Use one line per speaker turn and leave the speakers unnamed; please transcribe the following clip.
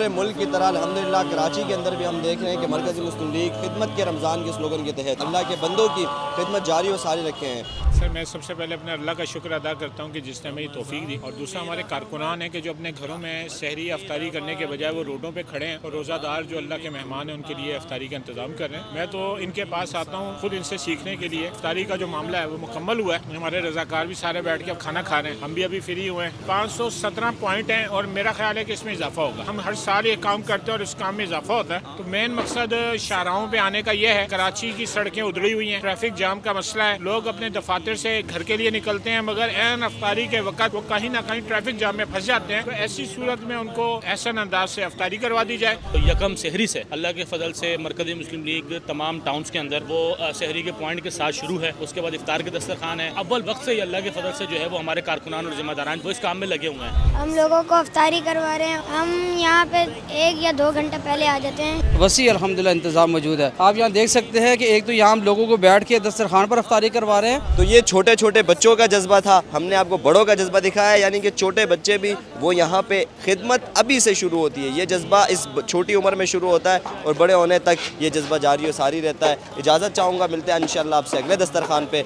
پورے ملک کی طرح الحمدللہ کراچی کے اندر بھی ہم دیکھ رہے ہیں کہ مرکزی مسلم لیگ خدمت کے رمضان کے سلوگن کے تحت اللہ کے بندوں کی خدمت جاری و ساری رکھے ہیں۔
سر میں سب سے پہلے اپنے اللہ کا شکر ادا کرتا ہوں کہ جس نے ہمیں یہ توفیق دی، اور دوسرا ہمارے کارکنان ہیں کہ جو اپنے گھروں میں سحری افطاری کرنے کے بجائے وہ روڈوں پہ کھڑے ہیں، اور روزہ دار جو اللہ کے مہمان ہیں ان کے لیے افطاری کا انتظام کر رہے ہیں۔ میں تو ان کے پاس آتا ہوں خود ان سے سیکھنے کے لیے۔ افطاری کا جو معاملہ ہے وہ مکمل ہوا ہے، ہمارے رضاکار بھی سارے بیٹھ کے اب کھانا کھا رہے ہیں، ہم بھی ابھی فری ہوئے ہیں۔ 517 پوائنٹ ہیں اور میرا خیال ہے کہ اس میں اضافہ ہوگا۔ ہم ہر سال یہ کام کرتے ہیں اور اس کام میں اضافہ ہوتا ہے۔ تو مین مقصد شاہراہوں پہ آنے کا یہ ہے، کراچی کی سڑکیں ادھڑی ہوئی ہیں، ٹریفک جام کا مسئلہ ہے، لوگ اپنے دفاتر سے گھر کے لیے نکلتے ہیں مگر عین افطاری کے وقت وہ کہیں نہ کہیں ٹریفک جام میں پھنس جاتے ہیں۔ تو ایسی صورت میں ان کو احسن انداز سے افطاری کروا دی جائے۔
یکم سحری سے اللہ کے فضل سے مرکزی مسلم لیگ تمام ٹاؤنز کے اندر وہ سحری کے پوائنٹ کے ساتھ شروع ہے، اس کے بعد افطار کے دسترخوان ہے۔ اول وقت سے ہی اللہ کے فضل سے جو ہے وہ ہمارے کارکنان اور ذمہ داران وہ اس کام میں لگے ہوئے ہیں۔
ہم لوگوں کو افطاری کروا رہے ہیں، ہم یہاں پہ 1 یا 2 گھنٹے پہلے آ جاتے ہیں۔
وسیع الحمدللہ انتظام موجود ہے۔ آپ یہاں دیکھ سکتے ہیں کہ ایک تو یہاں ہم لوگوں کو بیٹھ کے دسترخوان پر افطاری کروا رہے ہیں۔
تو یہ چھوٹے چھوٹے بچوں کا جذبہ تھا، ہم نے آپ کو بڑوں کا جذبہ دکھایا، یعنی کہ چھوٹے بچے بھی وہ یہاں پہ خدمت ابھی سے شروع ہوتی ہے۔ یہ جذبہ اس چھوٹی عمر میں شروع ہوتا ہے اور بڑے ہونے تک یہ جذبہ جاری و ساری رہتا ہے۔ اجازت چاہوں گا، ملتے ہیں انشاءاللہ آپ سے اگلے دسترخوان پہ۔